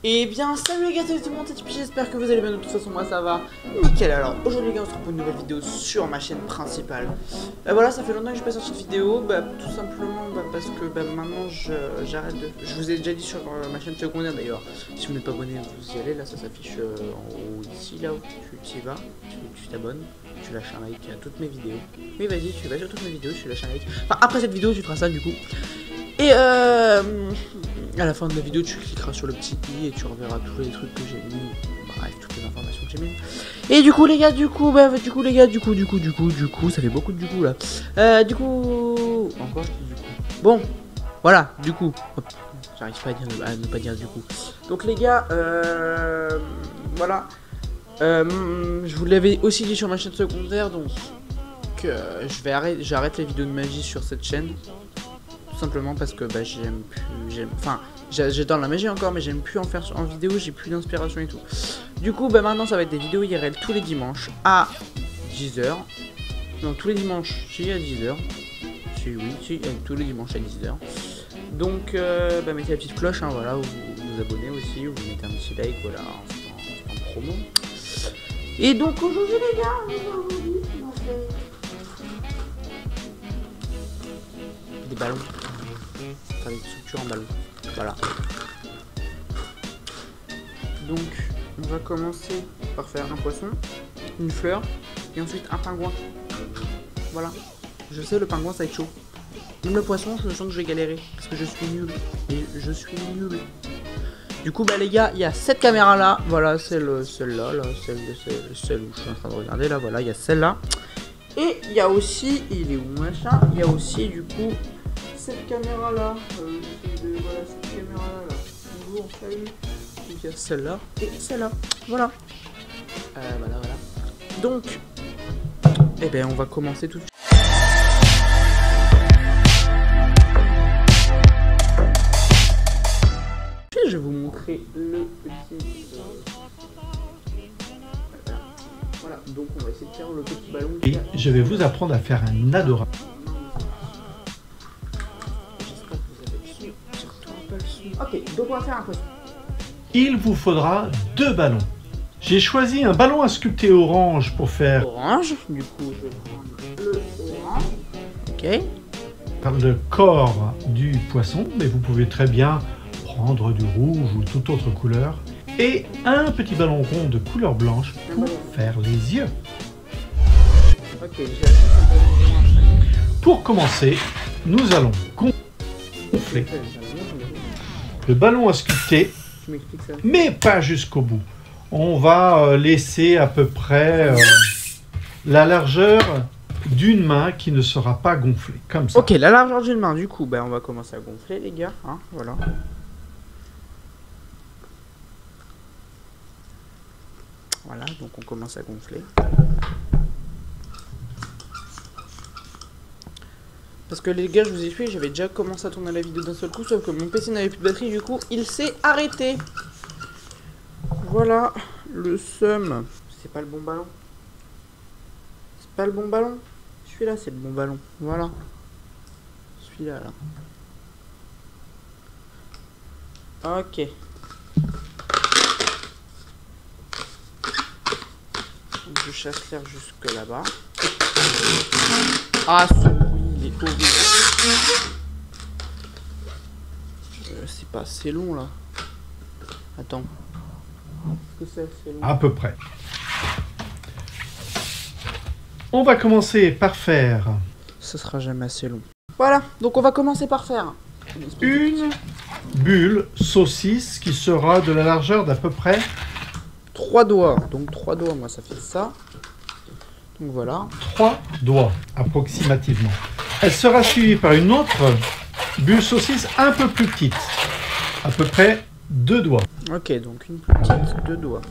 Et bien salut les gars, salut tout le monde, c'est Tipeee, j'espère que vous allez bien, de toute façon moi ça va nickel. Alors aujourd'hui les gars on se retrouve pour une nouvelle vidéo sur ma chaîne principale. Voilà, ça fait longtemps que j'ai pas sorti de vidéo, tout simplement parce que maintenant j'arrête de... Je vous ai déjà dit sur ma chaîne secondaire d'ailleurs, si vous n'êtes pas abonné vous y allez, là ça s'affiche en haut ici, là où tu y vas, tu t'abonnes, tu lâches un like à toutes mes vidéos. Oui vas-y, tu vas sur toutes mes vidéos, tu lâches un like, enfin après cette vidéo tu feras ça du coup. Et à la fin de la vidéo, tu cliqueras sur le petit i et tu reverras tous les trucs que j'ai mis. Bref, toutes les informations que j'ai mis. Et du coup, les gars, du coup, ça fait beaucoup de du coup là. Encore du coup. Bon, voilà, du coup. Hop, j'arrive pas à ne pas dire du coup. Donc, les gars, voilà. Je vous l'avais aussi dit sur ma chaîne secondaire, donc j'arrête les vidéos de magie sur cette chaîne. Tout simplement parce que j'adore la magie encore, mais j'aime plus en faire en vidéo, j'ai plus d'inspiration et tout. Du coup maintenant ça va être des vidéos IRL tous les dimanches à 10h. Non, tous les dimanches, si, à 10h. Si, tous les dimanches à 10h. Donc mettez la petite cloche, hein, voilà, vous vous abonnez aussi, vous mettez un petit like, voilà, en promo. Et donc aujourd'hui les gars, on fait des ballons. Enfin, des structures en ballon. Voilà. Donc, on va commencer par faire un poisson, une fleur, et ensuite un pingouin. Voilà. Je sais, le pingouin, ça va être chaud. Même le poisson, je sens que je vais galérer. Parce que je suis nul. Et je suis nul. Du coup, les gars, il y a cette caméra là. Voilà, celle-là, celle où je suis en train de regarder là. Voilà, il y a celle-là. Et il y a aussi, il est où machin? Il y a aussi, du coup, cette caméra là, voilà cette caméra là, bonjour, salut. Il y a celle-là et celle-là, voilà. Voilà. Donc, on va commencer tout de suite. Je vais vous montrer le petit. Voilà, donc on va essayer de faire le petit ballon. Et je vais vous apprendre à faire un adorable. Ok, donc on va faire un poisson. Il vous faudra 2 ballons. J'ai choisi un ballon à sculpter orange pour faire orange. Du coup, je vais prendre le orange. Ok. Le corps du poisson, mais vous pouvez très bien prendre du rouge ou toute autre couleur. Et un petit ballon rond de couleur blanche pour faire les yeux. Ok, pour commencer, nous allons gonfler le ballon à sculpter, mais pas jusqu'au bout. On va laisser à peu près la largeur d'une main qui ne sera pas gonflée, comme ça. Ok, la largeur d'une main, du coup, on va commencer à gonfler, les gars, hein, voilà. Voilà, donc on commence à gonfler. Parce que les gars, je vous ai expliqué, j'avais déjà commencé à tourner la vidéo d'un seul coup, sauf que mon PC n'avait plus de batterie, du coup, il s'est arrêté. Voilà, le seum. C'est pas le bon ballon. C'est pas le bon ballon. Celui-là, c'est le bon ballon. Voilà. Celui-là, là. Ok. Donc, je chasse l'air jusque là-bas. Ah, ce bruit, il est horrible. C'est pas assez long, là. Attends. Est-ce que c'est assez long? À peu près. On va commencer par faire... Ça sera jamais assez long. Voilà, donc on va commencer par faire... une bulle saucisse qui sera de la largeur d'à peu près... 3 doigts. Donc 3 doigts, moi ça fait ça. Donc voilà. 3 doigts approximativement. Elle sera suivie par une autre bulle saucisse un peu plus petite. À peu près 2 doigts. Ok, donc une petite, 2 doigts.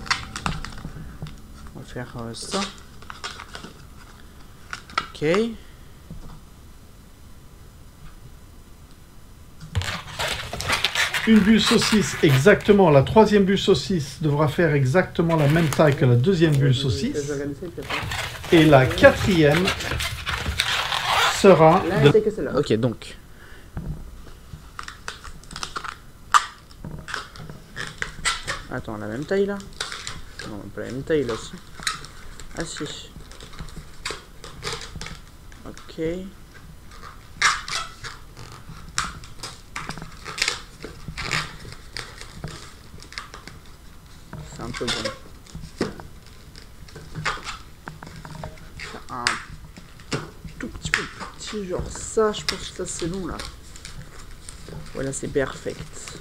On va faire ça. Ok. Une bulle saucisse exactement, la 3e bulle saucisse devra faire exactement la même taille que la 2e bulle saucisse. Et la 4e sera... Ok, donc Attends, la même taille là? Non, pas la même taille là, si. Ah si. Ok. C'est un peu bon. Un tout petit peu petit, genre ça, je pense que ça c'est long là. Voilà, c'est perfect.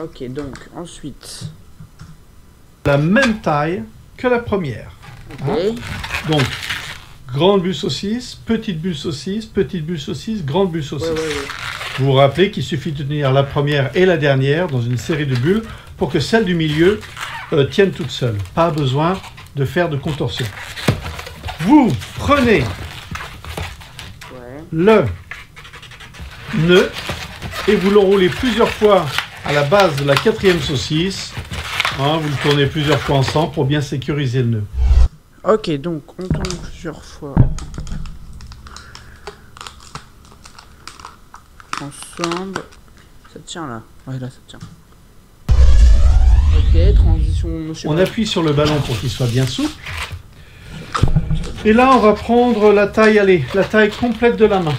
Ok, donc ensuite. La même taille que la première. Ok. Hein? Donc, grande bulle saucisse, petite bulle saucisse, petite bulle saucisse, grande bulle saucisse. Ouais. Vous vous rappelez qu'il suffit de tenir la première et la dernière dans une série de bulles pour que celle du milieu tienne toute seule. Pas besoin de faire de contorsion. Vous prenez le nœud et vous l'enroulez plusieurs fois à la base de la quatrième saucisse. Hein, vous le tournez plusieurs fois ensemble pour bien sécuriser le nœud. Ok, donc on tourne plusieurs fois ensemble. Ça tient là. Ouais, là ça tient. Ok, transition monsieur. On appuie sur le ballon pour qu'il soit bien souple. Et là, on va prendre la taille, allez, la taille complète de la main.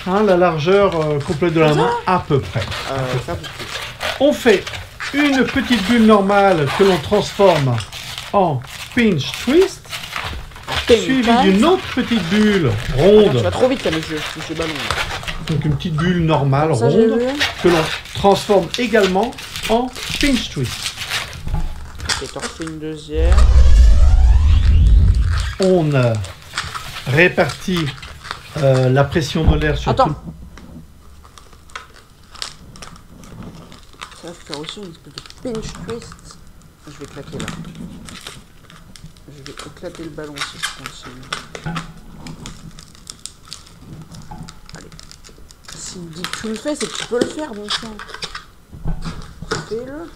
Hein, la largeur complète de la main, à peu près. Ça, on fait une petite bulle normale que l'on transforme en pinch twist. Suivi d'une autre petite bulle ronde. Tu vas trop vite là, monsieur Ballon. Donc une petite bulle normale, ronde, que l'on transforme également en pinch twist. Ok, t'en refais une deuxième. On répartit la pression de l'air sur tout. Ça va faire aussi une espèce de pinch twist. Je vais claquer là. Je vais éclater le ballon si je continue. Allez. S'il dit que tu le fais, c'est que tu peux le faire, bon sang. Fais-le.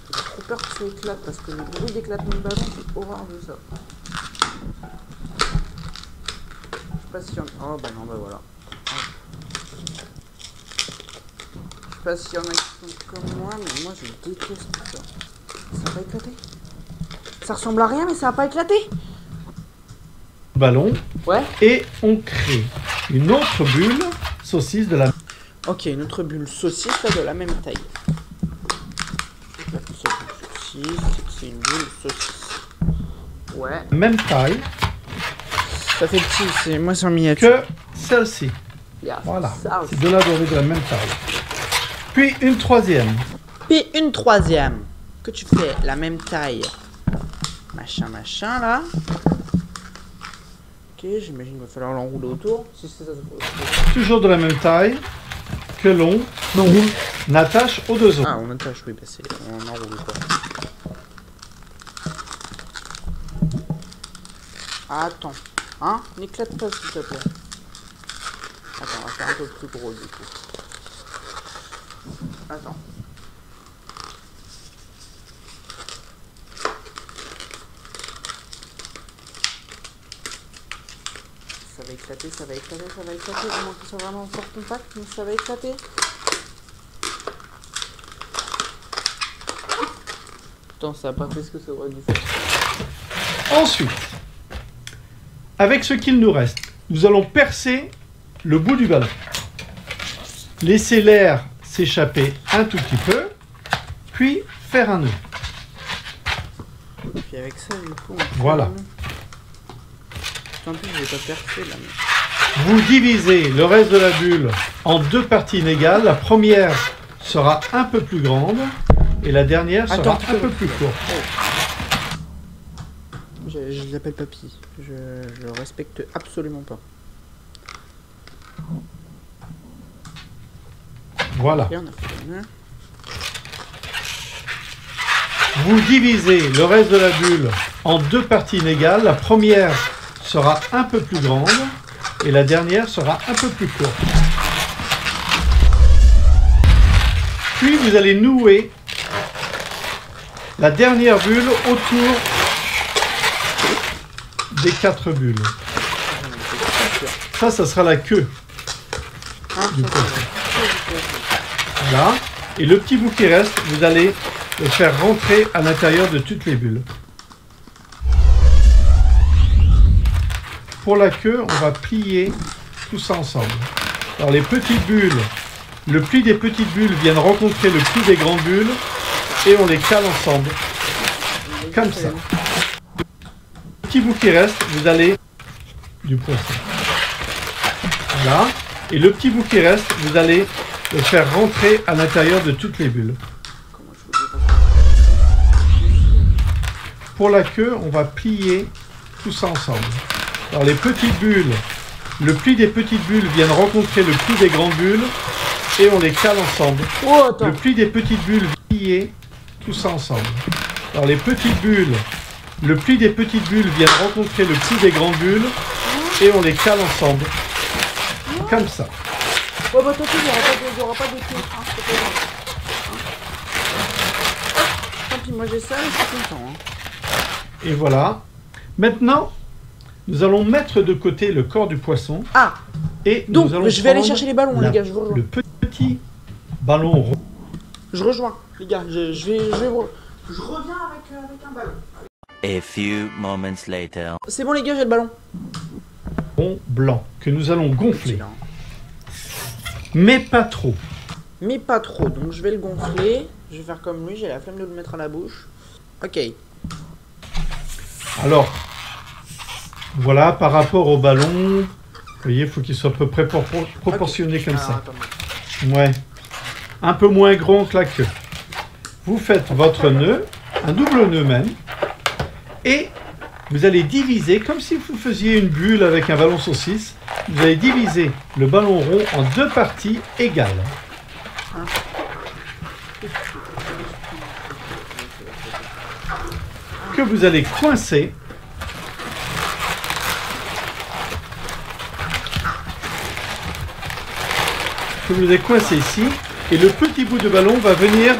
J'ai trop peur que ça éclate parce que le bruit d'éclatement de ballon, c'est horreur de ça. Je sais pas si y en a... Oh bah non, bah voilà. Je sais pas s'il y en a qui sont comme moi, mais moi je déteste ça. Ça va pas éclater. Ça ressemble à rien, mais ça va pas éclater. Ballon. Ouais. Et on crée une autre bulle saucisse de la... Ok, une autre bulle saucisse là, de la même taille. C'est une bulle saucisse. Ouais. Même taille. Ça fait petit, c'est moi c'est en miniature. Que celle-ci. Yeah, voilà. Ces deux-là doivent être de la même taille. Puis une troisième. Puis une troisième. Que tu fais la même taille. Machin là. Ok, j'imagine qu'il va falloir l'enrouler autour. Si c'est ça, toujours de la même taille que l'on attache aux deux autres. Ah, on attache, oui, bah c'est... on enroule quoi. Attends. Hein? N'éclate pas s'il te plaît. Attends, on va faire un peu plus gros du coup. Attends. Ça va éclater, ça va éclater, ça va éclater. À moins que ce soit vraiment fort compact, mais ça va éclater. Attends, ça n'a pas fait ce que ça aurait dû faire. Ensuite, avec ce qu'il nous reste, nous allons percer le bout du ballon. Laisser l'air s'échapper un tout petit peu, puis faire un nœud. Et puis avec ça, du coup, voilà. En plus, je vais pas percer là. Mais... Vous divisez le reste de la bulle en deux parties inégales. La première sera un peu plus grande et la dernière sera un peu plus courte. Je l'appelle papy. Je le respecte absolument pas. Voilà. Et on a fait le nœud. Vous divisez le reste de la bulle en deux parties inégales. La première sera un peu plus grande et la dernière sera un peu plus courte. Puis vous allez nouer la dernière bulle autour des 4 bulles. Ça sera la queue du côté. Voilà. Et le petit bout qui reste, vous allez le faire rentrer à l'intérieur de toutes les bulles. Pour la queue, on va plier tout ça ensemble. Alors les petites bulles, le pli des petites bulles viennent rencontrer le pli des grandes bulles et on les cale ensemble. Comme ça. Le petit bout qui reste, vous allez du poisson. Voilà. Et le petit bout qui reste, vous allez le faire rentrer à l'intérieur de toutes les bulles. Pour la queue, on va plier tout ça ensemble. Alors les petites bulles, le pli des petites bulles viennent rencontrer le pli des grandes bulles et on les cale ensemble. Le pli des petites bulles plier tout ça ensemble. Alors les petites bulles, le pli des petites bulles viennent rencontrer le pli des grandes bulles et on les cale ensemble. Comme ça. Ouais, bah, t'inquiète, il n'y aura pas de queue. Hein, c'est pas grave. Tant pis, moi j'ai ça et je suis content. Hein. Et voilà. Maintenant, nous allons mettre de côté le corps du poisson. Ah. Et donc, nous allons je vais aller chercher les ballons, les gars, je vous rejoins. Le petit ballon rond. Je rejoins, les gars, je reviens avec un ballon. A few moments later. C'est bon, les gars, j'ai le ballon. Rond blanc que nous allons gonfler. Mais pas trop. Mais pas trop, donc je vais le gonfler. Je vais faire comme lui, j'ai la flemme de le mettre à la bouche. Ok. Alors, voilà, par rapport au ballon, vous voyez, il faut qu'il soit à peu près proportionné comme ça. Ouais. Un peu moins grand que la queue. Vous faites votre nœud, un double nœud même, et vous allez diviser, comme si vous faisiez une bulle avec un ballon saucisse, vous allez diviser le ballon rond en deux parties égales. Que vous allez coincer. Que vous allez coincer ici. Et le petit bout de ballon va venir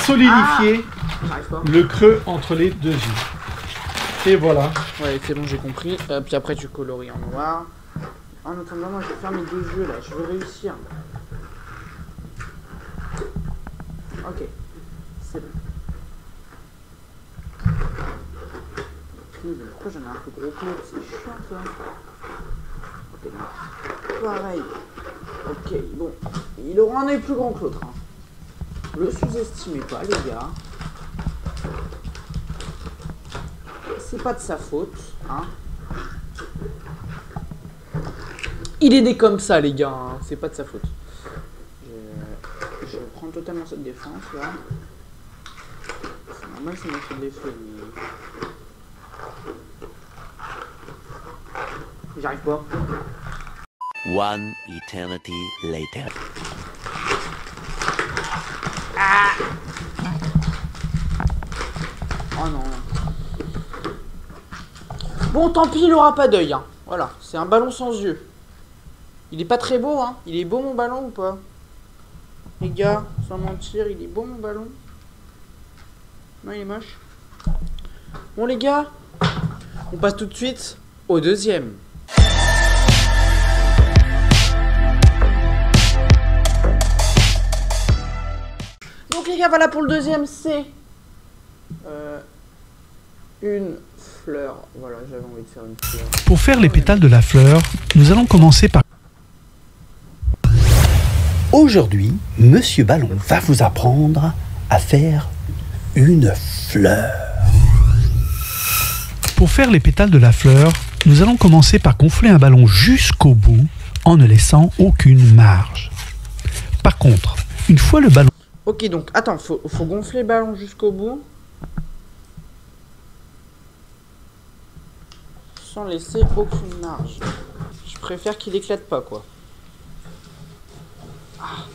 solidifier le creux entre les deux yeux. Et voilà. Ouais, c'est bon, j'ai compris. Puis après, tu colories en noir. En attendant, moi, je vais faire mes deux yeux là. Je veux réussir. Ok. C'est bon. Pourquoi j'en ai un peu gros clou? C'est chiant ça. Ok, donc. Pareil. Ok, bon. Il aura un œil plus grand que l'autre. Hein. Le sous-estimez pas, les gars. C'est pas de sa faute, hein. Il est né comme ça, les gars, hein. C'est pas de sa faute. Je prends totalement cette défense, là. C'est normal, c'est notre défaut, mais... J'arrive pas. One eternity later. Ah! Oh non. Bon, tant pis, il aura pas d'œil, hein. Voilà, c'est un ballon sans yeux. Il est pas très beau, hein. Il est beau mon ballon ou pas? Les gars, sans mentir, il est beau mon ballon? Non, il est moche. Bon les gars, on passe tout de suite au deuxième. Donc les gars, voilà pour le deuxième, c'est une fleur. Voilà, j'avais envie de faire une fleur. Pour faire les pétales de la fleur, nous allons commencer par... Aujourd'hui, Monsieur Ballon va vous apprendre à faire une fleur. Pour faire les pétales de la fleur, nous allons commencer par gonfler un ballon jusqu'au bout en ne laissant aucune marge. Par contre, une fois le ballon... Ok, donc attends, faut gonfler le ballon jusqu'au bout. Sans laisser aucune marge. Je préfère qu'il éclate pas, quoi. Ah,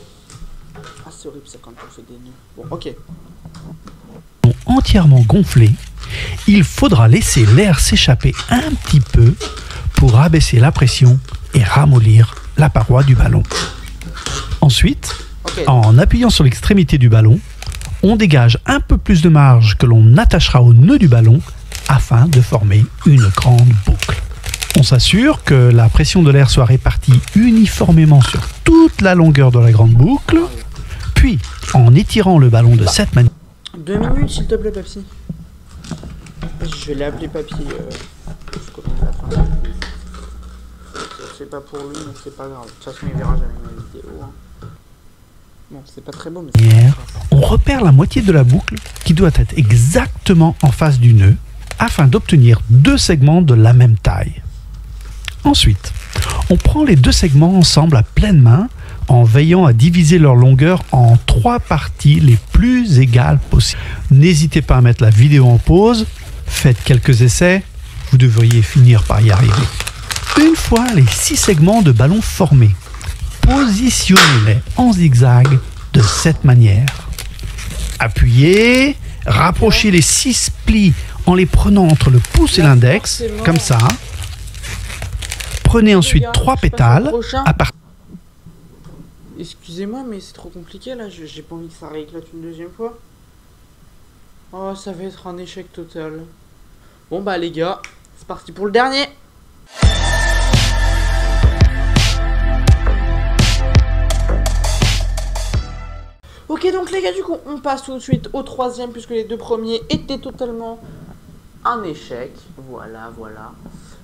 c'est horrible ça quand on fait des nœuds. Bon, ok. Entièrement gonflé, il faudra laisser l'air s'échapper un petit peu pour abaisser la pression et ramollir la paroi du ballon. Ensuite, en appuyant sur l'extrémité du ballon, on dégage un peu plus de marge que l'on attachera au nœud du ballon afin de former une grande boucle. On s'assure que la pression de l'air soit répartie uniformément sur toute la longueur de la grande boucle Puis, en étirant le ballon de cette manière... 2 minutes, s'il te plaît, Papy. Je vais l'appeler Papy. C'est pas pour lui, mais c'est pas grave. De toute façon, il verra jamais ma vidéo. Hein. Bon, c'est pas très beau, mais c'est on repère la moitié de la boucle qui doit être exactement en face du nœud afin d'obtenir 2 segments de la même taille. Ensuite, on prend les 2 segments ensemble à pleine main en veillant à diviser leur longueur en 3 parties les plus égales possibles. N'hésitez pas à mettre la vidéo en pause, faites quelques essais, vous devriez finir par y arriver. Une fois les 6 segments de ballon formés, positionnez-les en zigzag de cette manière. Appuyez, rapprochez les 6 plis en les prenant entre le pouce et l'index, comme ça. Prenez ensuite 3 pétales à partir... Excusez-moi, mais c'est trop compliqué là, j'ai pas envie que ça rééclate une deuxième fois. Oh, ça va être un échec total. Bon bah les gars, c'est parti pour le dernier. Ok, donc les gars, du coup, on passe tout de suite au 3e puisque les 2 premiers étaient totalement un échec. Voilà, voilà.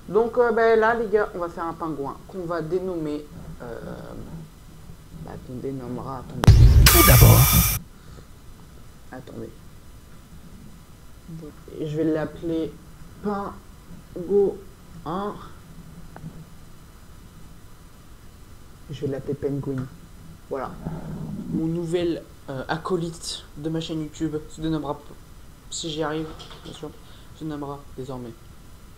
Donc là, les gars, on va faire un pingouin qu'on va dénommer... qu'on dénommera... Attendez. Tout d'abord. Attendez. Et je vais l'appeler Pingouin. Je vais l'appeler Penguin. Voilà. Mon nouvel acolyte de ma chaîne YouTube se dénommera, si j'y arrive, bien sûr, se nommera désormais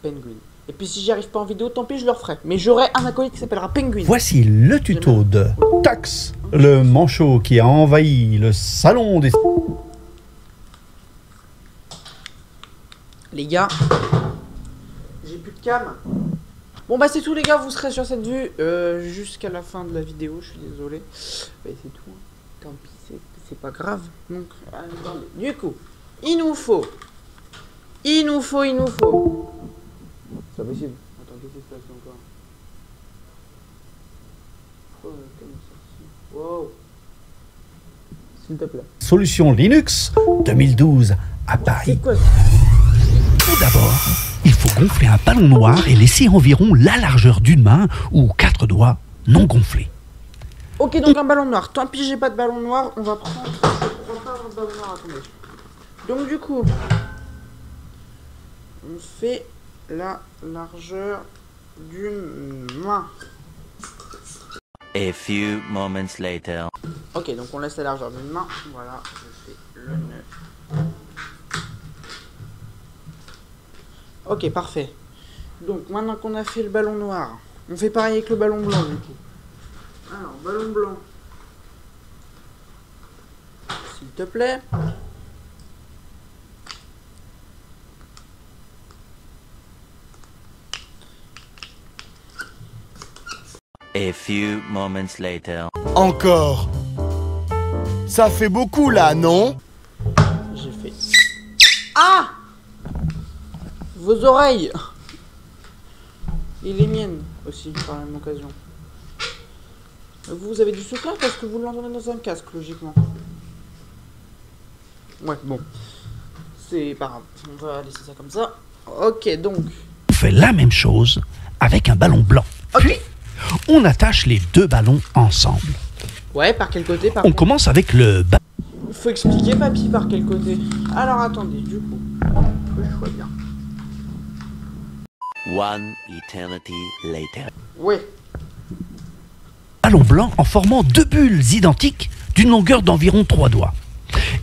Penguin. Et puis si j'y arrive pas en vidéo, tant pis, je le referai. Mais j'aurai un acolyte qui s'appellera Penguin. Voici le tuto de Tox, le manchot qui a envahi le salon des... Les gars, j'ai plus de cam. Bon bah c'est tout les gars, vous serez sur cette vue jusqu'à la fin de la vidéo, je suis désolé. Bah, c'est tout, tant pis, c'est pas grave. Donc, attendez. Du coup, il nous faut. C'est pas possible. Attends, qu'est-ce qui se passe encore? Wow. S'il te plaît. Solution Linux 2012 à Paris. C'est quoi ça? Tout d'abord, il faut gonfler un ballon noir et laisser environ la largeur d'une main ou 4 doigts non gonflés. Ok, donc un ballon noir. Tant pis, j'ai pas de ballon noir. On va prendre... On va pas avoir de ballon noir, attendez. Donc du coup, on fait la largeur d'une main. A few moments later. Ok, donc on laisse la largeur d'une main. Voilà, je fais le nœud. Ok, parfait. Donc maintenant qu'on a fait le ballon noir, on fait pareil avec le ballon blanc du coup. Alors, ballon blanc. S'il te plaît. A few moments later. Encore. Ça fait beaucoup là, non? J'ai fait... Ah! Vos oreilles! Et les miennes aussi, par la même occasion. Vous avez du soutien parce que vous l'entendez dans un casque, logiquement. Ouais, bon. C'est pas grave. On va laisser ça comme ça. Ok, donc... On fait la même chose avec un ballon blanc. Ok. Puis, on attache les 2 ballons ensemble. Ouais, par quel côté par On contre commence avec le ballon. Faut expliquer, papy, par quel côté. Alors, attendez, du coup... Que je vois bien. One eternity later. Ouais. Ballon blanc en formant 2 bulles identiques d'une longueur d'environ 3 doigts.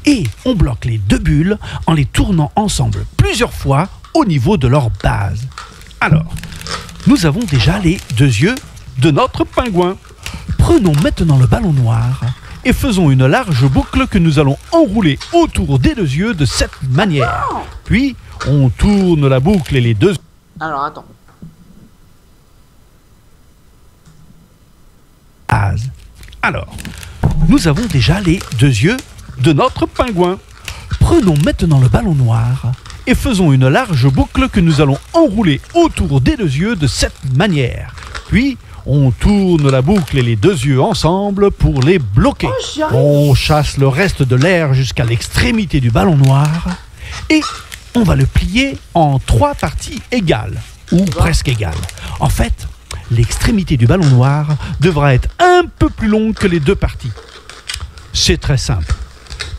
Et on bloque les 2 bulles en les tournant ensemble plusieurs fois au niveau de leur base. Alors, nous avons déjà les 2 yeux de notre pingouin. Prenons maintenant le ballon noir et faisons une large boucle que nous allons enrouler autour des 2 yeux de cette manière. Puis, on tourne la boucle et les 2... Alors, attends. Alors, nous avons déjà les 2 yeux de notre pingouin. Prenons maintenant le ballon noir et faisons une large boucle que nous allons enrouler autour des 2 yeux de cette manière. Puis, On tourne la boucle et les deux yeux ensemble pour les bloquer. On chasse le reste de l'air jusqu'à l'extrémité du ballon noir et on va le plier en 3 parties égales ou presque égales. En fait, l'extrémité du ballon noir devra être un peu plus longue que les 2 parties. C'est très simple.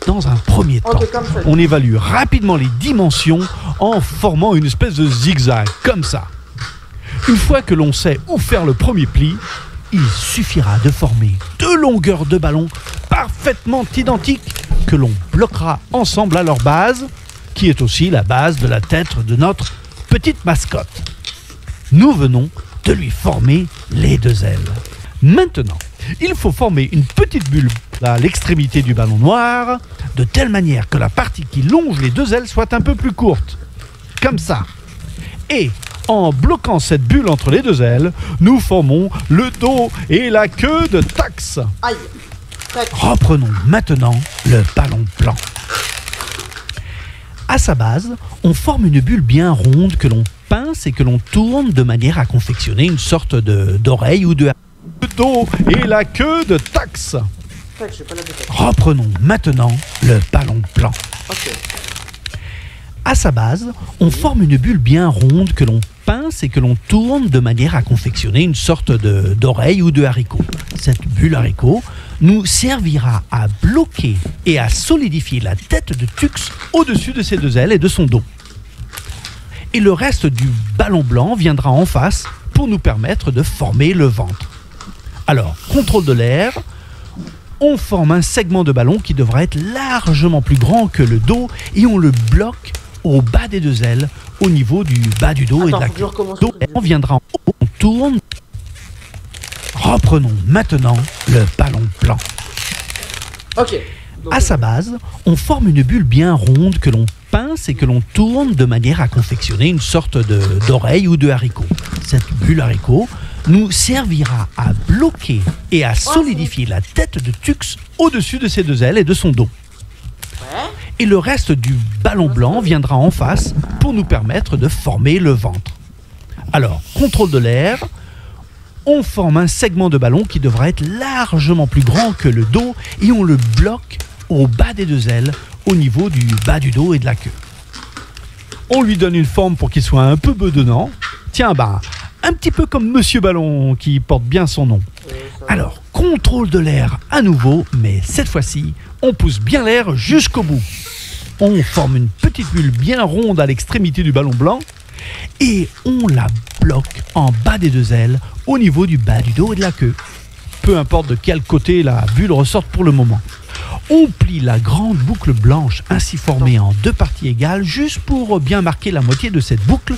Dans un premier temps, on évalue rapidement les dimensions en formant une espèce de zigzag, comme ça. Une fois que l'on sait où faire le premier pli, il suffira de former 2 longueurs de ballon parfaitement identiques que l'on bloquera ensemble à leur base, qui est aussi la base de la tête de notre petite mascotte. Nous venons de lui former les 2 ailes. Maintenant, il faut former une petite bulle à l'extrémité du ballon noir, de telle manière que la partie qui longe les 2 ailes soit un peu plus courte. Comme ça. Et en bloquant cette bulle entre les 2 ailes, nous formons le dos et la queue de Tax. Aïe. Reprenons maintenant le ballon blanc. À sa base, on forme une bulle bien ronde que l'on pince et que l'on tourne de manière à confectionner une sorte d'oreille ou de... Le dos et la queue de Tax. Reprenons maintenant le ballon blanc. À sa base, on forme une bulle bien ronde que l'on pince et que l'on tourne de manière à confectionner une sorte d'oreille ou de haricot. Cette bulle haricot nous servira à bloquer et à solidifier la tête de Tux au-dessus de ses 2 ailes et de son dos. Et le reste du ballon blanc viendra en face pour nous permettre de former le ventre. Alors, contrôle de l'air, on forme un segment de ballon qui devra être largement plus grand que le dos et on le bloque au bas des 2 ailes, au niveau du bas du dos et de la queue. On viendra en haut, on tourne. Reprenons maintenant le ballon blanc. À sa base, on forme une bulle bien ronde que l'on pince et que l'on tourne de manière à confectionner une sorte d'oreille ou de haricot. Cette bulle haricot nous servira à bloquer et à solidifier la tête de Tux au-dessus de ses 2 ailes et de son dos. Et le reste du ballon blanc viendra en face pour nous permettre de former le ventre. Alors, contrôle de l'air, on forme un segment de ballon qui devra être largement plus grand que le dos et on le bloque au bas des 2 ailes, au niveau du bas du dos et de la queue. On lui donne une forme pour qu'il soit un peu bedonnant. Tiens, un petit peu comme Monsieur Ballon qui porte bien son nom. Alors, contrôle de l'air à nouveau, mais cette fois-ci, on pousse bien l'air jusqu'au bout. On forme une petite bulle bien ronde à l'extrémité du ballon blanc et on la bloque en bas des 2 ailes, au niveau du bas du dos et de la queue. Peu importe de quel côté la bulle ressorte pour le moment. On plie la grande boucle blanche ainsi formée en 2 parties égales juste pour bien marquer la moitié de cette boucle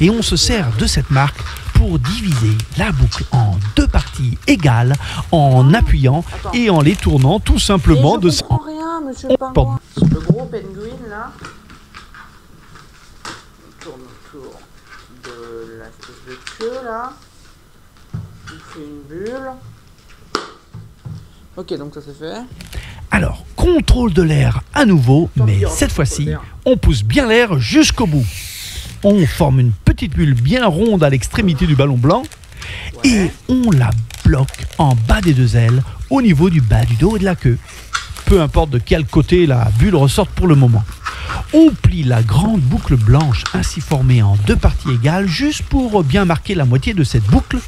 et on se sert de cette marque pour diviser la boucle en 2 parties égales en appuyant et en les tournant tout simplement de... Je comprends rien, monsieur le pingouin. Le gros penguin là tourne autour de la espèce de queue là. Il fait une bulle. Ok, donc ça c'est fait. Alors, contrôle de l'air à nouveau, mais cette fois-ci, on pousse bien l'air jusqu'au bout. On forme une petite bulle bien ronde à l'extrémité du ballon blanc et on la bloque en bas des 2 ailes, au niveau du bas du dos et de la queue. Peu importe de quel côté la bulle ressorte pour le moment. On plie la grande boucle blanche ainsi formée en 2 parties égales juste pour bien marquer la moitié de cette boucle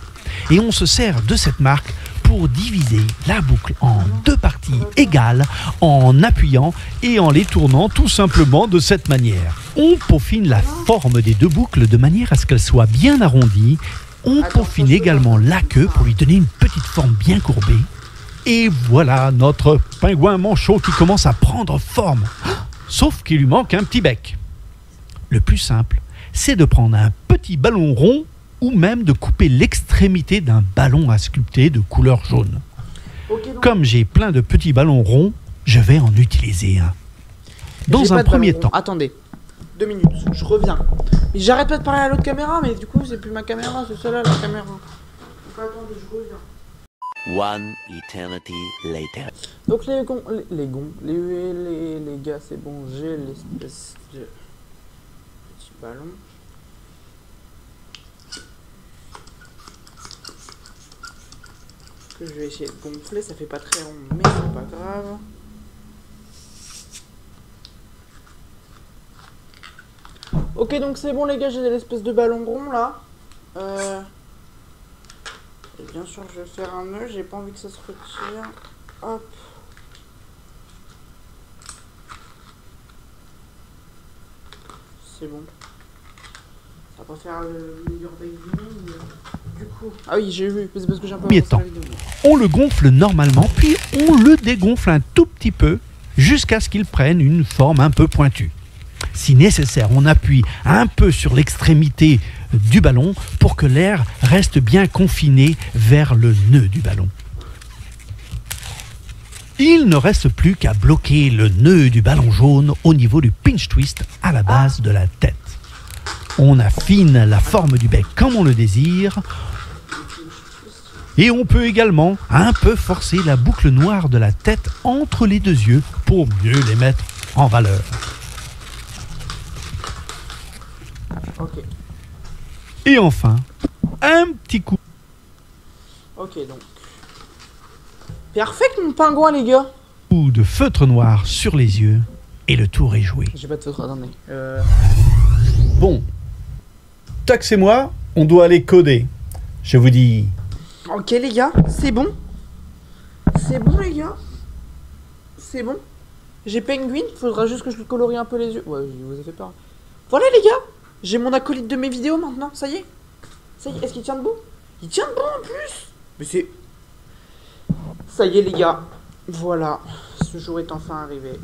et on se sert de cette marque pour diviser la boucle en 2 parties égales en appuyant et en les tournant tout simplement de cette manière. On peaufine la forme des 2 boucles de manière à ce qu'elles soient bien arrondies. On peaufine également la queue pour lui donner une petite forme bien courbée. Et voilà notre pingouin manchot qui commence à prendre forme. Sauf qu'il lui manque un petit bec. Le plus simple, c'est de prendre un petit ballon rond ou même de couper l'extrémité d'un ballon à sculpter de couleur jaune. Comme j'ai plein de petits ballons ronds, je vais en utiliser un. Dans un premier temps... Attendez, 2 minutes, je reviens. Mais j'arrête pas de parler à l'autre caméra, mais du coup c'est plus ma caméra, c'est celle-là la caméra. Attendez, je reviens. One eternity later. Donc les gars, c'est bon, j'ai l'espèce de petit ballon. Je vais essayer de gonfler, ça fait pas très rond, mais c'est pas grave. Ok, donc c'est bon les gars, j'ai l'espèce de ballon rond là. Et bien sûr, je vais faire un nœud, j'ai pas envie que ça se retire. Hop. C'est bon. Ça va pas faire le meilleur taille du monde, mais du coup... Ah oui, j'ai vu, c'est parce que j'ai un peu avancé la vidéo. On le gonfle normalement, puis on le dégonfle un tout petit peu jusqu'à ce qu'il prenne une forme un peu pointue. Si nécessaire, on appuie un peu sur l'extrémité du ballon pour que l'air reste bien confiné vers le nœud du ballon. Il ne reste plus qu'à bloquer le nœud du ballon jaune au niveau du pinch twist à la base de la tête. On affine la forme du bec comme on le désire. Et on peut également un peu forcer la boucle noire de la tête entre les deux yeux pour mieux les mettre en valeur. Ok. Et enfin, un petit coup. Ok, donc. Parfait mon pingouin, les gars. De feutre noir sur les yeux et le tour est joué. J'ai pas de feutre, attendez. Bon. Tax et moi, on doit aller coder. Je vous dis... Ok les gars, c'est bon. C'est bon les gars. C'est bon. J'ai Penguin, faudra juste que je lui colorie un peu les yeux. Ouais, je vous ai fait peur. Voilà les gars, j'ai mon acolyte de mes vidéos maintenant, ça y est. Ça y est, est-ce qu'il tient debout? Il tient debout en plus. Mais c'est... Ça y est les gars, voilà, ce jour est enfin arrivé.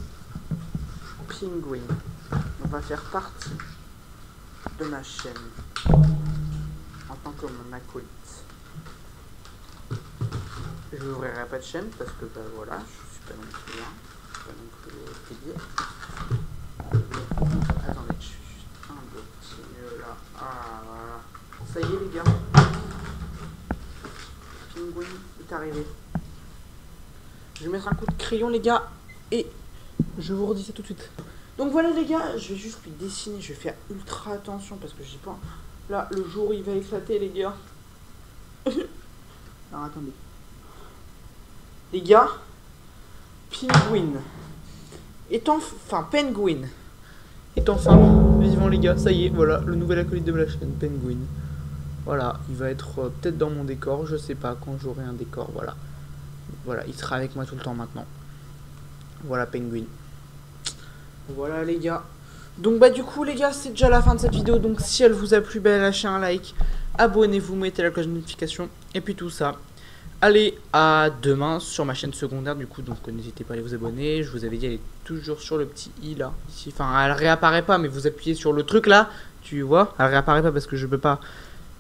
Penguin, on va faire partie de ma chaîne en tant que mon acolyte. Je n'ouvrirai pas de chaîne parce que bah voilà, je suis pas non plus là, je suis pas non plus payé. Attendez, je suis juste un petit nœud là. Ah voilà. Ça y est les gars. Penguin est arrivé. Je vais mettre un coup de crayon les gars et je vous redis ça tout de suite. Donc voilà les gars, je vais juste lui dessiner, je vais faire ultra attention parce que j'ai pas... Là, le jour où il va éclater les gars. Alors attendez. Les gars, Penguin est enfin Penguin est enfin vivant les gars, ça y est, voilà, le nouvel acolyte de la chaîne, Penguin. Voilà, il va être peut-être dans mon décor, je sais pas, quand j'aurai un décor, voilà. Voilà, il sera avec moi tout le temps maintenant. Voilà Penguin. Voilà les gars. Donc bah du coup les gars, c'est déjà la fin de cette vidéo. Donc si elle vous a plu, bah, lâchez un like, abonnez-vous, mettez la cloche de notification et puis tout ça. Allez, à demain sur ma chaîne secondaire du coup, donc n'hésitez pas à aller vous abonner. Je vous avais dit, elle est toujours sur le petit i là, ici. Enfin, elle réapparaît pas, mais vous appuyez sur le truc là, tu vois. Elle réapparaît pas parce que je peux pas...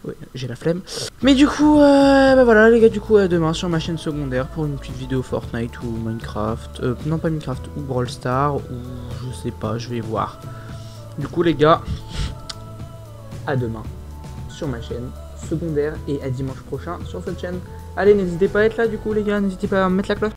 Ouais, j'ai la flemme. Mais du coup, bah voilà les gars, du coup à demain sur ma chaîne secondaire pour une petite vidéo Fortnite ou Minecraft. Non pas Minecraft, ou Brawl Stars, ou je sais pas, je vais voir. Du coup les gars, à demain sur ma chaîne secondaire et à dimanche prochain sur cette chaîne. Allez, n'hésitez pas à être là du coup les gars, n'hésitez pas à mettre la cloche.